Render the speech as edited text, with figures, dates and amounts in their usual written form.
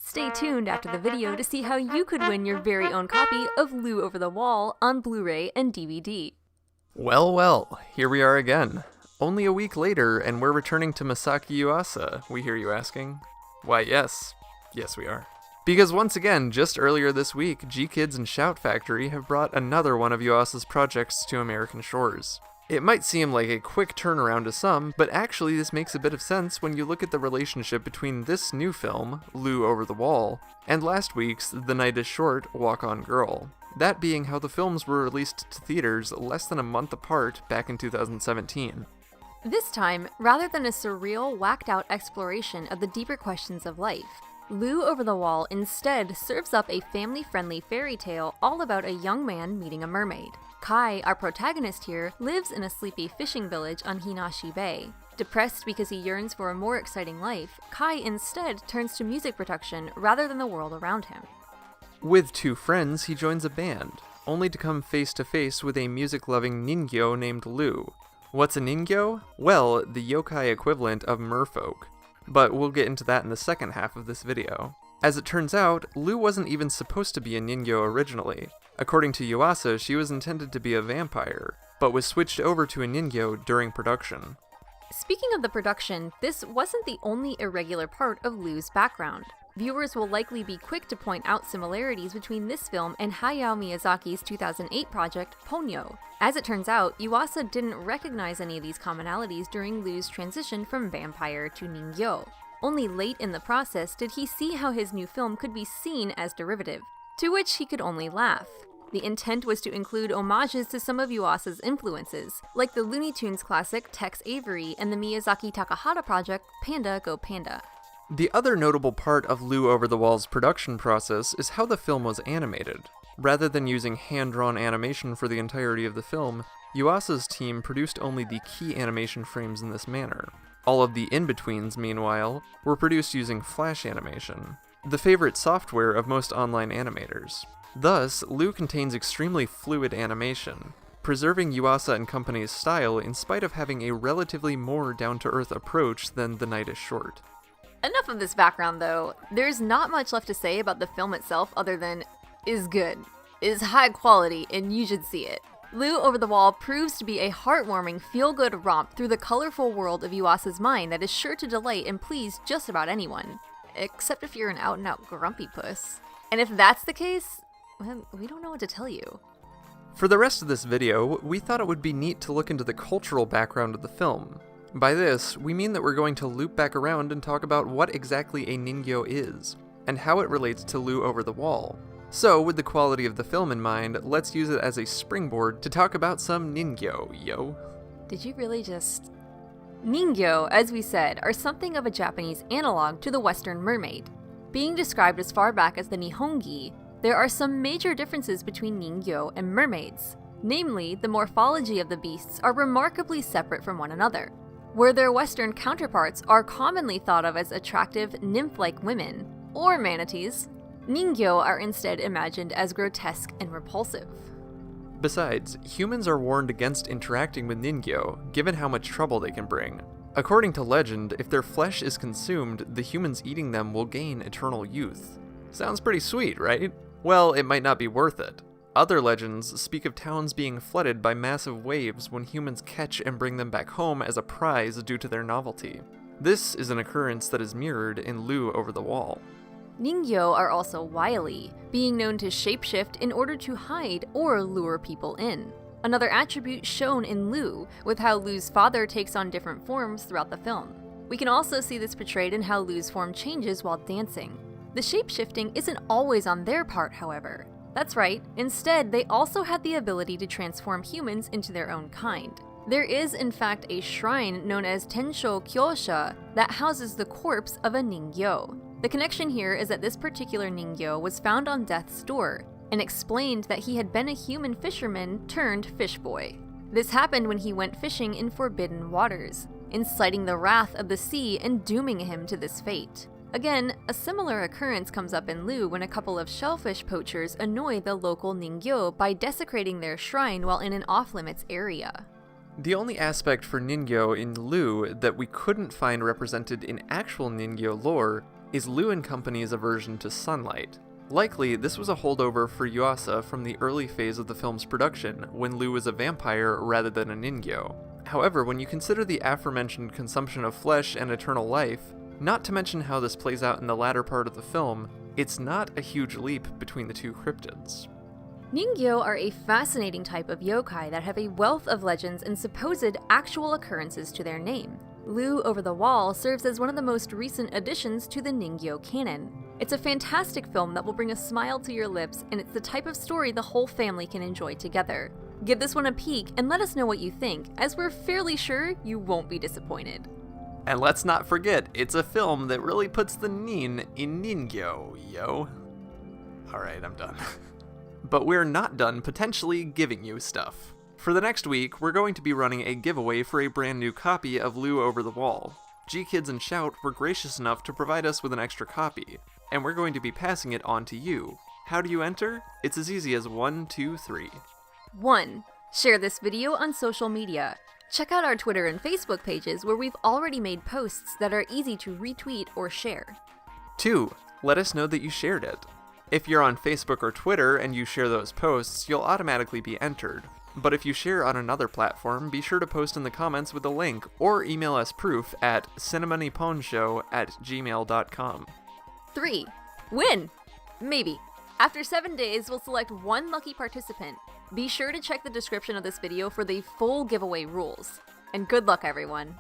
Stay tuned after the video to see how you could win your very own copy of Lu Over the Wall on Blu-ray and DVD. Well, here we are again. Only a week later, and we're returning to Masaaki Yuasa, we hear you asking. Why, yes, we are. Because once again, just earlier this week, G-Kids and Shout Factory have brought another one of Yuasa's projects to American shores. It might seem like a quick turnaround to some, but actually this makes a bit of sense when you look at the relationship between this new film, Lu Over the Wall, and last week's The Night is Short, Walk On Girl. That being how the films were released to theaters less than a month apart back in 2017. This time, rather than a surreal, whacked-out exploration of the deeper questions of life, Lu Over the Wall instead serves up a family-friendly fairy tale all about a young man meeting a mermaid. Kai, our protagonist here, lives in a sleepy fishing village on Hinashi Bay. Depressed because he yearns for a more exciting life, Kai instead turns to music production rather than the world around him. With two friends, he joins a band, only to come face to face with a music-loving Ningyo named Lu. What's a Ningyo? Well, the yokai equivalent of merfolk. But we'll get into that in the second half of this video. As it turns out, Lu wasn't even supposed to be a Ningyo originally. According to Yuasa, she was intended to be a vampire, but was switched over to a Ningyo during production. Speaking of the production, this wasn't the only irregular part of Lu's background. Viewers will likely be quick to point out similarities between this film and Hayao Miyazaki's 2008 project, Ponyo. As it turns out, Yuasa didn't recognize any of these commonalities during Lu's transition from vampire to Ningyo. Only late in the process did he see how his new film could be seen as derivative, to which he could only laugh. The intent was to include homages to some of Yuasa's influences, like the Looney Tunes classic Tex Avery and the Miyazaki Takahata project Panda Go Panda. The other notable part of Lu Over the Wall's production process is how the film was animated. Rather than using hand-drawn animation for the entirety of the film, Yuasa's team produced only the key animation frames in this manner. All of the in-betweens, meanwhile, were produced using flash animation, the favorite software of most online animators. Thus, Lu contains extremely fluid animation, preserving Yuasa and company's style in spite of having a relatively more down-to-earth approach than The Night is Short. Enough of this background though. There's not much left to say about the film itself other than is good, is high quality, and you should see it. Lu Over the Wall proves to be a heartwarming, feel-good romp through the colorful world of Yuasa's mind that is sure to delight and please just about anyone. Except if you're an out-and-out grumpy puss. And if that's the case, well, we don't know what to tell you. For the rest of this video, we thought it would be neat to look into the cultural background of the film. By this, we mean that we're going to loop back around and talk about what exactly a Ningyo is, and how it relates to Lu Over the Wall. So, with the quality of the film in mind, let's use it as a springboard to talk about some Ningyo, yo. Did you really just... Ningyo, as we said, are something of a Japanese analog to the Western mermaid. Being described as far back as the Nihongi, there are some major differences between Ningyo and mermaids. Namely, the morphology of the beasts are remarkably separate from one another. Where their Western counterparts are commonly thought of as attractive, nymph-like women, or manatees, Ningyo are instead imagined as grotesque and repulsive. Besides, humans are warned against interacting with Ningyo, given how much trouble they can bring. According to legend, if their flesh is consumed, the humans eating them will gain eternal youth. Sounds pretty sweet, right? Well, it might not be worth it. Other legends speak of towns being flooded by massive waves when humans catch and bring them back home as a prize due to their novelty. This is an occurrence that is mirrored in Lu Over the Wall. Ningyo are also wily, being known to shapeshift in order to hide or lure people in. Another attribute shown in Lu, with how Lu's father takes on different forms throughout the film. We can also see this portrayed in how Lu's form changes while dancing. The shapeshifting isn't always on their part, however. That's right, instead they also had the ability to transform humans into their own kind. There is in fact a shrine known as Tensho Kyosha that houses the corpse of a Ningyo. The connection here is that this particular Ningyo was found on death's door, and explained that he had been a human fisherman turned fish boy. This happened when he went fishing in forbidden waters, inciting the wrath of the sea and dooming him to this fate. Again, a similar occurrence comes up in Lu when a couple of shellfish poachers annoy the local Ningyo by desecrating their shrine while in an off-limits area. The only aspect for Ningyo in Lu that we couldn't find represented in actual Ningyo lore is Liu and Company's aversion to sunlight. Likely, this was a holdover for Yuasa from the early phase of the film's production, when Liu was a vampire rather than a Ningyo. However, when you consider the aforementioned consumption of flesh and eternal life, not to mention how this plays out in the latter part of the film, it's not a huge leap between the two cryptids. Ningyo are a fascinating type of yokai that have a wealth of legends and supposed actual occurrences to their name. Liu Over the Wall serves as one of the most recent additions to the Ningyo canon. It's a fantastic film that will bring a smile to your lips, and it's the type of story the whole family can enjoy together. Give this one a peek and let us know what you think, as we're fairly sure you won't be disappointed. And let's not forget, it's a film that really puts the nin in Ningyo, yo. Alright, I'm done. But we're not done potentially giving you stuff. For the next week, we're going to be running a giveaway for a brand new copy of Liu Over the Wall. G-Kids and Shout were gracious enough to provide us with an extra copy, and we're going to be passing it on to you. How do you enter? It's as easy as 1, 2, 3. 1. Share this video on social media. Check out our Twitter and Facebook pages where we've already made posts that are easy to retweet or share. 2. Let us know that you shared it. If you're on Facebook or Twitter and you share those posts, you'll automatically be entered. But if you share on another platform, be sure to post in the comments with a link or email us proof at cinemanipponshow@gmail.com. 3. Win! Maybe. After 7 days, we'll select one lucky participant. Be sure to check the description of this video for the full giveaway rules. And good luck, everyone!